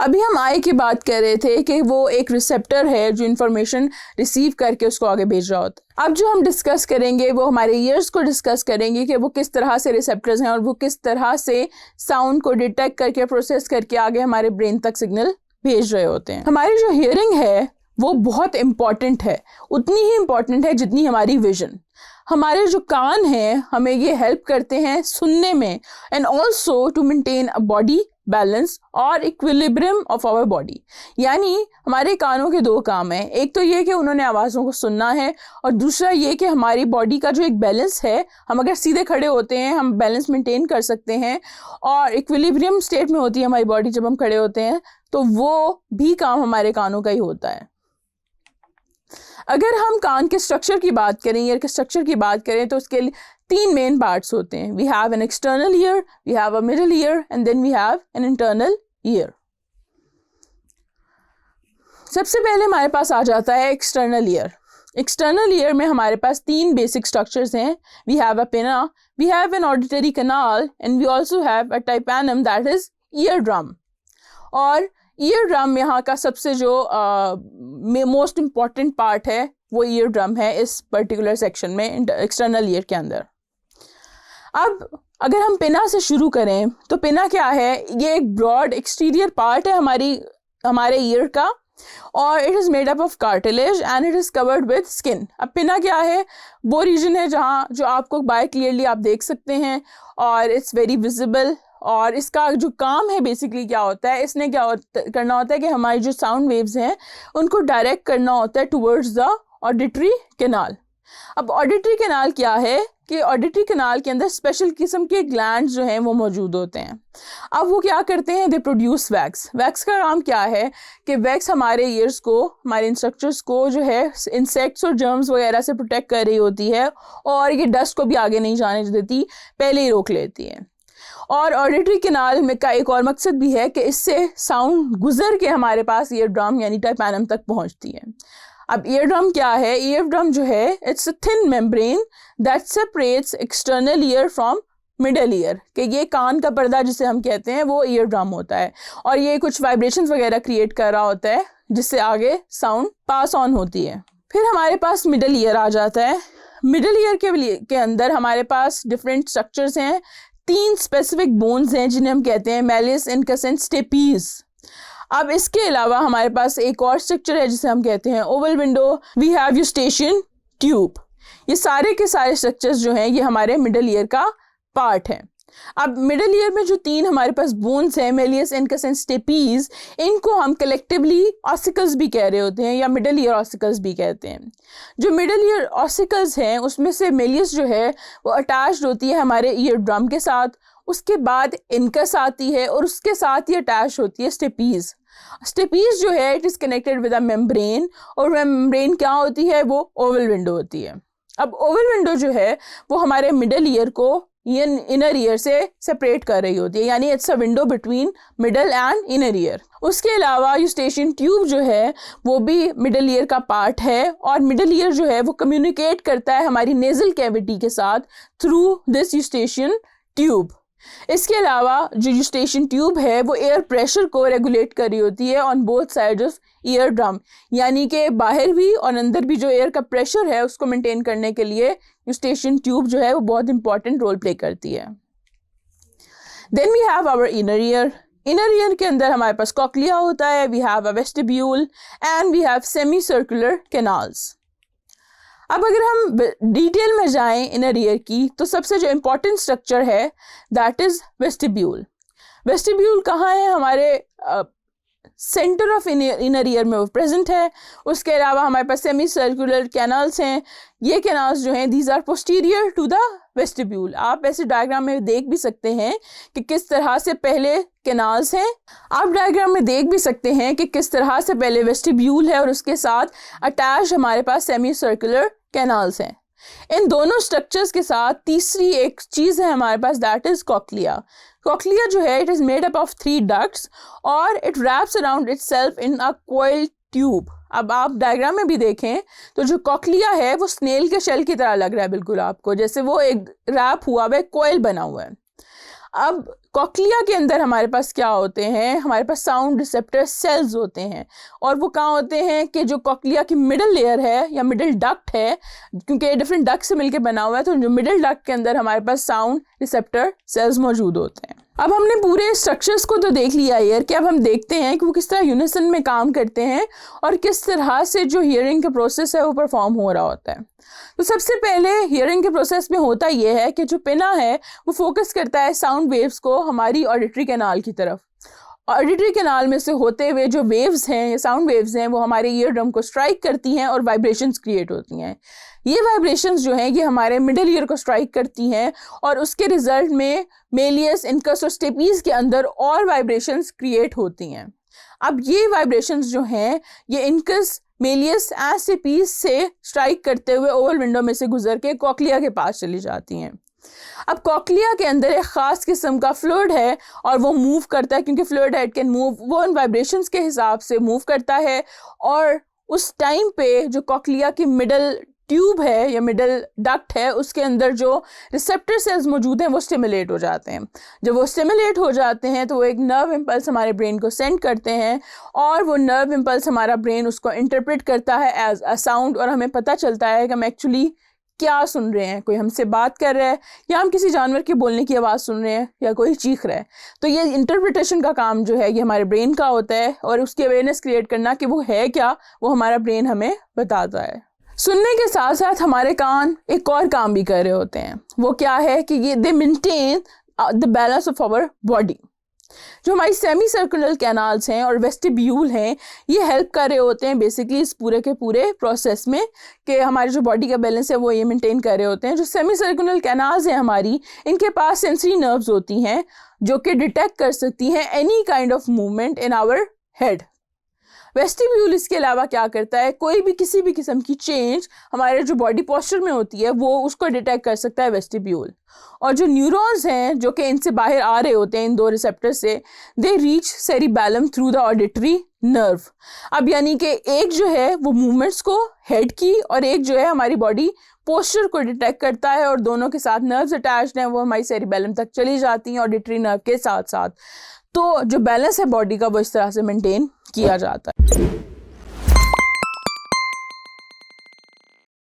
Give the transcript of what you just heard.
अभी हम आई की बात कर रहे थे कि वो एक रिसेप्टर है जो इन्फॉर्मेशन रिसीव करके उसको आगे भेज रहा होता है। अब जो हम डिस्कस करेंगे वो हमारे ईयर्स को डिस्कस करेंगे कि वो किस तरह से रिसेप्टर्स हैं और वो किस तरह से साउंड को डिटेक्ट करके प्रोसेस करके आगे हमारे ब्रेन तक सिग्नल भेज रहे होते हैं। हमारी जो हियरिंग है वो बहुत इम्पॉर्टेंट है, उतनी ही इम्पॉर्टेंट है जितनी हमारी विजन। हमारे जो कान हैं हमें ये हेल्प करते हैं सुनने में and also to maintain a body balance और इक्विलिब्रियम ऑफ आवर बॉडी। यानी हमारे कानों के दो काम हैं, एक तो ये कि उन्होंने आवाज़ों को सुनना है और दूसरा ये कि हमारी बॉडी का जो एक बैलेंस है, हम अगर सीधे खड़े होते हैं हम बैलेंस मेंटेन कर सकते हैं और इक्विलिब्रियम स्टेट में होती है हमारी बॉडी जब हम खड़े होते हैं, तो वो भी काम हमारे कानों का ही होता है। अगर हम कान के स्ट्रक्चर की बात करें, ईयर के स्ट्रक्चर की बात करें, तो उसके तीन मेन पार्ट्स होते हैं। We have an external ear, we have a middle ear and then we have an internal ear. सबसे पहले हमारे पास आ जाता है एक्सटर्नल ईयर। एक्सटर्नल ईयर में हमारे पास तीन बेसिक स्ट्रक्चर्स हैं। We have a pinna, we have an auditory canal and we also have a tympanum that is ear drum. और ईयर ड्रम यहाँ का सबसे जो मोस्ट इम्पॉर्टेंट पार्ट है वो ईयर ड्रम है इस पर्टिकुलर सेक्शन में, एक्सटर्नल ईयर के अंदर। अब अगर हम पिना से शुरू करें तो पिना क्या है, ये एक ब्रॉड एक्सटीरियर पार्ट है हमारे ईयर का और it is made up of cartilage and it is covered with skin. अब पिना क्या है, वो रीजन है जहाँ जो आपको बाय क्लियरली आप देख सकते हैं और इट्स वेरी विजिबल। और इसका जो काम है बेसिकली क्या होता है, इसने करना होता है कि हमारी जो साउंड वेव्स हैं उनको डायरेक्ट करना होता है टुवर्ड्स द ऑडिटरी कैनाल। अब ऑडिटरी कैनाल क्या है कि ऑडिटरी कैनाल के अंदर स्पेशल किस्म के ग्लैंड्स जो हैं वो मौजूद होते हैं। अब वो क्या करते हैं, दे प्रोड्यूस वैक्स। वैक्स का काम क्या है कि वैक्स हमारे ईयर्स को, हमारे इंस्ट्रक्चर्स को जो है इंसेक्ट्स और जर्म्स वगैरह से प्रोटेक्ट कर रही होती है और ये डस्ट को भी आगे नहीं जाने देती, पहले ही रोक लेती है। और ऑडिटरी कैनाल में का एक और मकसद भी है कि इससे साउंड गुजर के हमारे पास ईयर ड्रम यानी टाइपैनम तक पहुंचती है। अब ईयर ड्रम क्या है, ईयर ड्रम जो है it's a thin membrane that separates external ear from middle ear, कि ये कान का पर्दा जिसे हम कहते हैं वो ईयर ड्रम होता है और ये कुछ वाइब्रेशंस वगैरह क्रिएट कर रहा होता है जिससे आगे साउंड पास ऑन होती है। फिर हमारे पास मिडल ईयर आ जाता है। मिडल ईयर के अंदर हमारे पास डिफरेंट स्ट्रक्चर्स हैं, तीन स्पेसिफिक बोन्स हैं जिन्हें हम कहते हैं मैलियस, इनकस एंड स्टेपीज। अब इसके अलावा हमारे पास एक और स्ट्रक्चर है जिसे हम कहते हैं oval window, we have eustachian tube. ये सारे के सारे स्ट्रक्चर्स जो हैं ये हमारे मिडल ईयर का पार्ट है। अब मिडल ईयर में जो तीन हमारे पास बोन्स हैं मैलियस, इनकस एंड स्टेपीज, इनको हम कलेक्टिवली ऑसिकल्स भी कह रहे होते हैं या मिडल ईयर ऑसिकल्स भी कहते हैं। जो मिडल ईयर ऑसिकल्स हैं उसमें से मैलियस जो है वो अटैच्ड होती है हमारे ईयर ड्रम के साथ, उसके बाद इनकस आती है और उसके साथ ही अटैच होती है स्टेपीज। स्टेपीज जो है it is connected with a membrane और मेम्ब्रेन क्या होती है, वो ओवल विंडो होती है। अब ओवल विंडो जो है वो हमारे मिडल ईयर को इनर ईयर से सेपरेट कर रही होती है, यानी it's a window between middle and inner ear. उसके अलावा यूस्टेशियन ट्यूब जो है वो भी मिडल ईयर का पार्ट है और मिडल ईयर जो है वो कम्युनिकेट करता है हमारी नेजल कैविटी के साथ थ्रू दिस यूस्टेशियन ट्यूब। इसके अलावा जो यूस्टेशियन ट्यूब है वो एयर प्रेशर को रेगुलेट कर रही होती है on both sides of ear drum, यानी कि बाहर भी और अंदर भी जो एयर का प्रेशर है उसको मेंटेन करने के लिए यूस्टेशियन ट्यूब जो है वो बहुत इंपॉर्टेंट रोल प्ले करती है। Then we have our inner ear. Inner ear के अंदर हमारे पास कॉक्लिया होता है, we have a vestibule and we have semicircular canals. अब अगर हम डिटेल में जाएं इनर ईयर की तो सबसे जो इम्पोर्टेंट स्ट्रक्चर है दैट इज़ वेस्टिब्यूल। वेस्टिब्यूल कहाँ है, हमारे सेंटर ऑफ इनर ईयर में वो प्रेजेंट है। उसके अलावा हमारे पास सेमी सर्कुलर कैनाल्स हैं। ये कैनाल्स जो हैं these are posterior to the vestibule. आप ऐसे डायग्राम में देख भी सकते हैं कि किस तरह से पहले कैनाल्स हैं, आप डायग्राम में देख भी सकते हैं कि किस तरह से पहले वेस्टिब्यूल है और उसके साथ अटैच हमारे पास सेमी सर्कुलर कैनाल्स हैं। इन दोनों स्ट्रक्चर्स के साथ तीसरी एक चीज़ है हमारे पास दैट इज़ कॉक्लिया। कॉक्लिया जो है it is made up of 3 ducts और it wraps around itself in a coiled tube. अब आप डायग्राम में भी देखें तो जो कॉक्लिया है वो स्नेल के शेल की तरह लग रहा है बिल्कुल आपको, जैसे वो एक रैप हुआ हुआ कॉइल बना हुआ है। अब कॉक्लिया के अंदर हमारे पास क्या होते हैं, हमारे पास साउंड रिसेप्टर सेल्स होते हैं, और वो कहाँ होते हैं कि जो कॉक्लिया की मिडल लेयर है या मिडल डक्ट है, क्योंकि डिफरेंट डक्ट से मिलकर बना हुआ है, तो जो मिडल डक्ट के अंदर हमारे पास साउंड रिसेप्टर सेल्स मौजूद होते हैं। अब हमने पूरे स्ट्रक्चर्स को तो देख लिया ईयर के, अब हम देखते हैं कि वो किस तरह यूनिसन में काम करते हैं और किस तरह से जो हियरिंग का प्रोसेस है वो परफॉर्म हो रहा होता है। तो सबसे पहले हियरिंग के प्रोसेस में होता ये है कि जो पिना है वो फोकस करता है साउंड वेव्स को हमारी ऑडिटरी कैनाल की तरफ। ऑडिटरी कैनाल में से होते हुए जो वेव्स हैं या साउंड वेव्स हैं वो हमारे ईयर ड्रम को स्ट्राइक करती हैं और वाइब्रेशंस क्रिएट होती हैं। ये वाइब्रेशंस जो हैं ये हमारे मिडिल ईयर को स्ट्राइक करती हैं और उसके रिजल्ट में मेलियस, इनकस और स्टेपीज के अंदर और वाइब्रेशंस क्रिएट होती हैं। अब ये वाइब्रेशंस जो हैं ये इनकस, मेलियस एंड स्टेपीज से स्ट्राइक करते हुए ओवल विंडो में से गुजर के कॉक्लिया के पास चली जाती हैं। अब कॉक्लिया के अंदर एक ख़ास किस्म का फ्लूइड है और वो मूव करता है, क्योंकि फ्लूइड हेड कैन मूव, वो उन वाइब्रेशंस के हिसाब से मूव करता है और उस टाइम पे जो कॉक्लिया की मिडल ट्यूब है या मिडल डक्ट है उसके अंदर जो रिसेप्टर सेल्स मौजूद हैं वो स्टिमुलेट हो जाते हैं। जब वो स्टिमुलेट हो जाते हैं तो वो एक नर्व इम्पल्स हमारे ब्रेन को सेंड करते हैं और वो नर्व इम्पल्स हमारा ब्रेन उसको इंटरप्रेट करता है एज अ साउंड, और हमें पता चलता है कि हम एक्चुअली क्या सुन रहे हैं, कोई हमसे बात कर रहा है या हम किसी जानवर के बोलने की आवाज़ सुन रहे हैं या कोई चीख रहा है। तो ये इंटरप्रिटेशन का काम जो है ये हमारे ब्रेन का होता है और उसकी अवेयरनेस क्रिएट करना कि वो है क्या, वो हमारा ब्रेन हमें बताता है। सुनने के साथ साथ हमारे कान एक और काम भी कर रहे होते हैं, वो क्या है कि ये they maintain the balance of our body. जो हमारी सेमी सर्कुलर कैनाल्स हैं और वेस्टिब्यूल हैं ये हेल्प कर रहे होते हैं बेसिकली इस पूरे के पूरे प्रोसेस में कि हमारी जो बॉडी का बैलेंस है वो ये मेंटेन कर रहे होते हैं। जो सेमी सर्कुलर कैनाल्स हैं हमारी, इनके पास सेंसरी नर्व्स होती हैं जो कि डिटेक्ट कर सकती हैं any kind of movement in our head. Vestibule इसके अलावा क्या करता है, कोई भी किसी भी किस्म की चेंज हमारे जो बॉडी पोस्चर में होती है वो उसको डिटेक्ट कर सकता है वेस्टिब्यूल। और जो न्यूरॉन्स हैं जो कि इनसे बाहर आ रहे होते हैं इन दो रिसेप्टर से, they reach cerebellum through the auditory nerve. अब यानी कि एक जो है वो मूवमेंट्स को हेड की और एक जो है हमारी बॉडी पोस्चर को डिटेक्ट करता है और दोनों के साथ नर्व्स अटैच्ड हैं वो हमारी सेरिबैलम तक चली जाती हैं ऑडिटरी नर्व के साथ साथ। तो जो बैलेंस है बॉडी का वो इस तरह से मेंटेन किया जाता है।